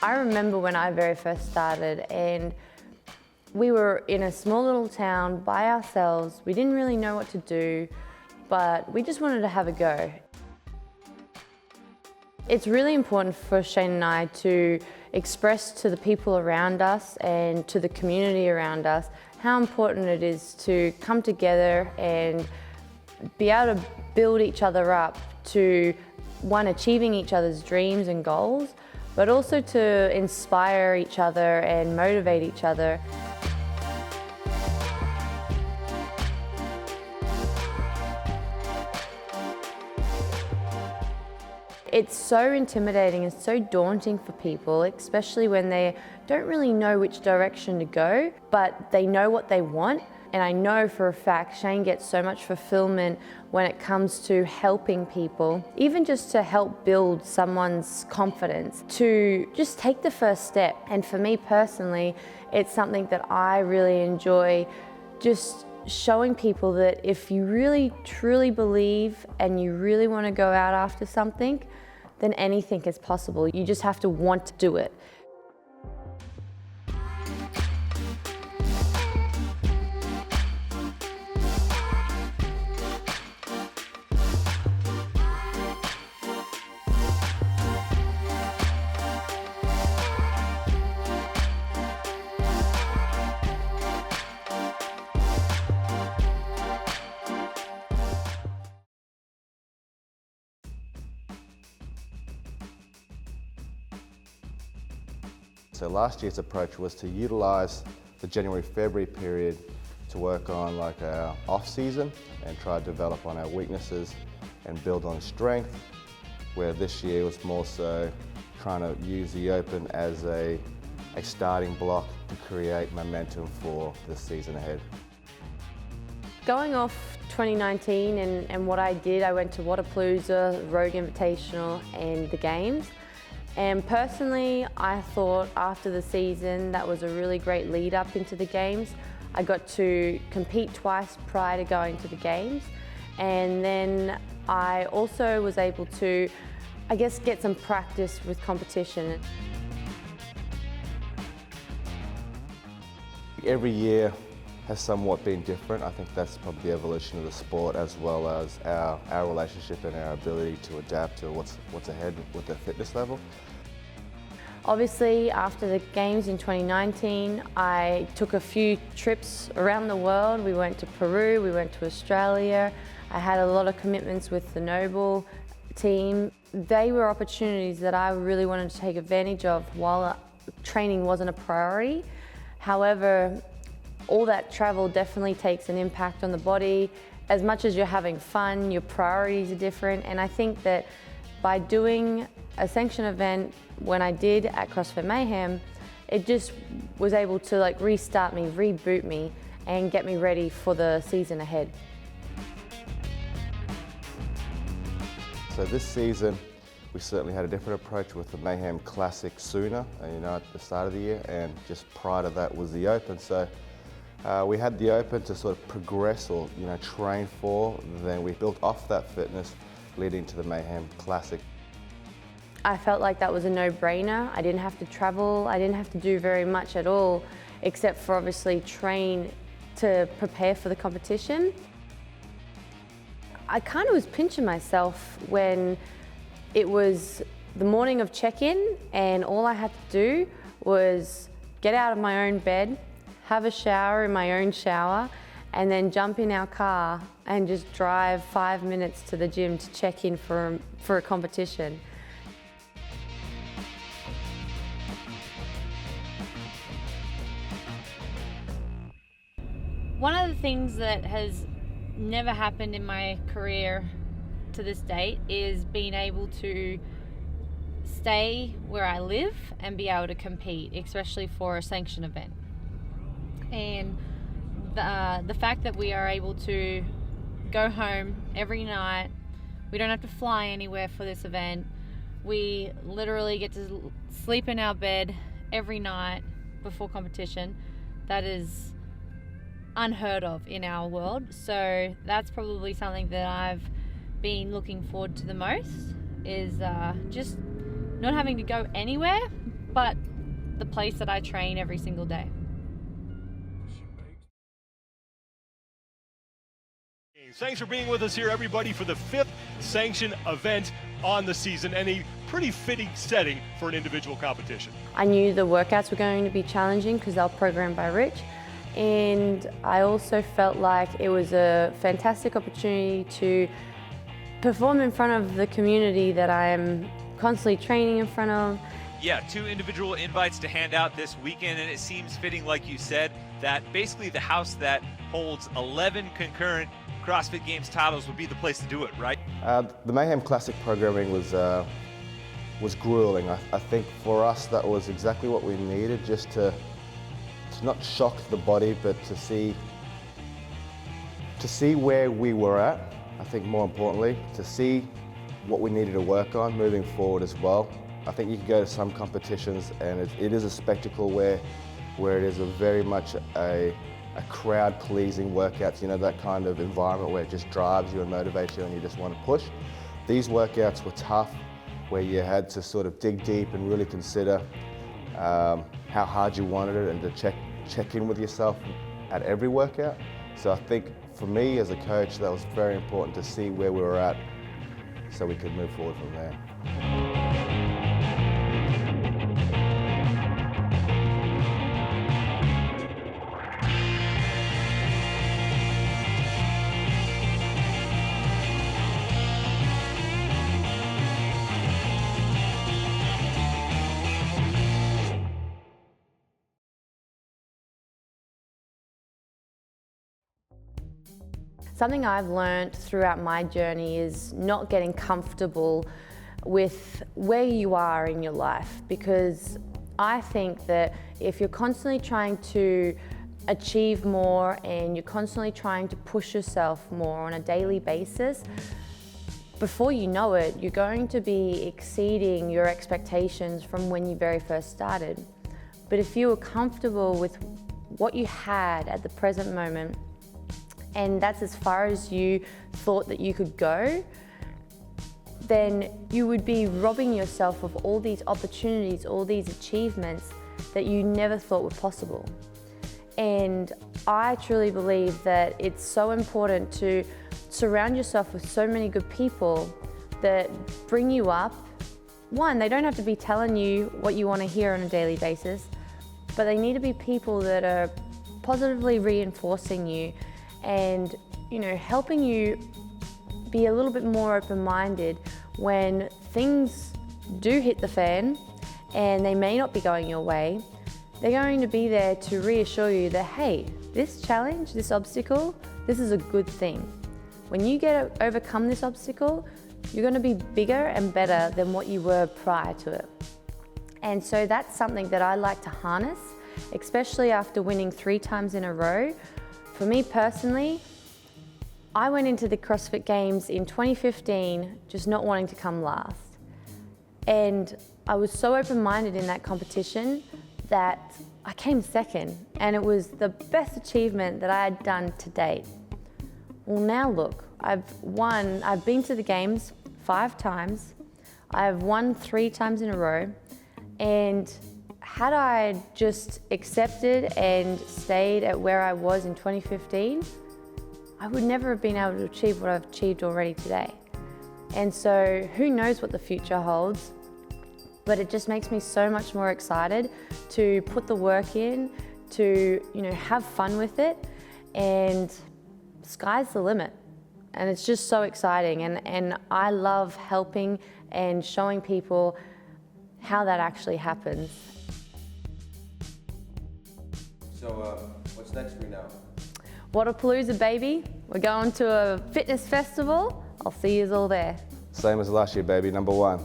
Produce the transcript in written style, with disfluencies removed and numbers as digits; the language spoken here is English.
I remember when I very first started and we were in a small little town by ourselves. We didn't really know what to do, but we just wanted to have a go. It's really important for Shane and I to express to the people around us and to the community around us how important it is to come together and be able to build each other up to, one, achieving each other's dreams and goals, but also to inspire each other and motivate each other. It's so intimidating and so daunting for people, especially when they don't really know which direction to go, but they know what they want. And I know for a fact Shane gets so much fulfillment when it comes to helping people, even just to help build someone's confidence, to just take the first step. And for me personally, it's something that I really enjoy, just showing people that if you really truly believe and you really want to go out after something, then anything is possible. You just have to want to do it. So last year's approach was to utilise the January-February period to work on like our off-season and try to develop on our weaknesses and build on strength, where this year was more so trying to use the Open as a starting block to create momentum for the season ahead. Going off 2019 and what I did, I went to Wodapalooza, Rogue Invitational and the Games. And personally, I thought after the season that was a really great lead up into the Games. I got to compete twice prior to going to the Games. And then I also was able to, I guess, get some practice with competition. Every year has somewhat been different. I think that's probably the evolution of the sport, as well as our relationship and our ability to adapt to what's ahead with the fitness level. Obviously, after the Games in 2019, I took a few trips around the world. We went to Peru, we went to Australia. I had a lot of commitments with the Noble team. They were opportunities that I really wanted to take advantage of while training wasn't a priority. However, all that travel definitely takes an impact on the body. As much as you're having fun, your priorities are different. And I think that by doing a sanction event when I did at CrossFit Mayhem, it just was able to like restart me, reboot me, and get me ready for the season ahead. So this season, we certainly had a different approach with the Mayhem Classic sooner, at the start of the year, and just prior to that was the Open. So we had the Open to sort of progress or train for, then we built off that fitness leading to the Mayhem Classic. I felt like that was a no-brainer. I didn't have to travel, I didn't have to do very much at all, except for obviously train to prepare for the competition. I kind of was pinching myself when it was the morning of check-in and all I had to do was get out of my own bed, have a shower in my own shower, and then jump in our car and just drive 5 minutes to the gym to check in for a competition. One of the things that has never happened in my career to this date is being able to stay where I live and be able to compete, especially for a sanction event. And the fact that we are able to go home every night, we don't have to fly anywhere for this event, we literally get to sleep in our bed every night before competition, that is unheard of in our world. So that's probably something that I've been looking forward to the most, is just not having to go anywhere but the place that I train every single day. Thanks for being with us here, everybody, for the 5th sanction event on the season, and a pretty fitting setting for an individual competition. I knew the workouts were going to be challenging because they were programmed by Rich, and I also felt like it was a fantastic opportunity to perform in front of the community that I am constantly training in front of. Yeah, 2 individual invites to hand out this weekend, and it seems fitting, like you said, that basically the house that holds 11 concurrent CrossFit Games titles would be the place to do it, right? The Mayhem Classic programming was grueling. I think for us that was exactly what we needed, just to not shock the body, but to see where we were at. I think more importantly, to see what we needed to work on moving forward as well. I think you can go to some competitions and it is a spectacle where it is very much a crowd-pleasing workouts, you know, that kind of environment where it just drives you and motivates you and you just want to push. These workouts were tough, where you had to sort of dig deep and really consider how hard you wanted it and to check in with yourself at every workout. So I think for me as a coach, that was very important to see where we were at so we could move forward from there. Something I've learned throughout my journey is not getting comfortable with where you are in your life, because I think that if you're constantly trying to achieve more and you're constantly trying to push yourself more on a daily basis, before you know it, you're going to be exceeding your expectations from when you very first started. But if you were comfortable with what you had at the present moment, and that's as far as you thought that you could go, then you would be robbing yourself of all these opportunities, all these achievements that you never thought were possible. And I truly believe that it's so important to surround yourself with so many good people that bring you up. One, they don't have to be telling you what you want to hear on a daily basis, but they need to be people that are positively reinforcing you and, you know, helping you be a little bit more open-minded when things do hit the fan and they may not be going your way. They're going to be there to reassure you that, hey, this challenge, this obstacle, this is a good thing. When you overcome this obstacle, you're going to be bigger and better than what you were prior to it. And so that's something that I like to harness, especially after winning 3 times in a row. For me personally, I went into the CrossFit Games in 2015 just not wanting to come last. And I was so open-minded in that competition that I came second, and it was the best achievement that I had done to date. Well, now look, I've been to the Games 5 times, I've won 3 times in a row, and had I just accepted and stayed at where I was in 2015, I would never have been able to achieve what I've achieved already today. And so who knows what the future holds, but it just makes me so much more excited to put the work in, to, you know, have fun with it, and sky's the limit. And it's just so exciting, and I love helping and showing people how that actually happens. So what's next for you now? Wodapalooza, baby. We're going to a fitness festival. I'll see you all there. Same as last year, baby, number 1.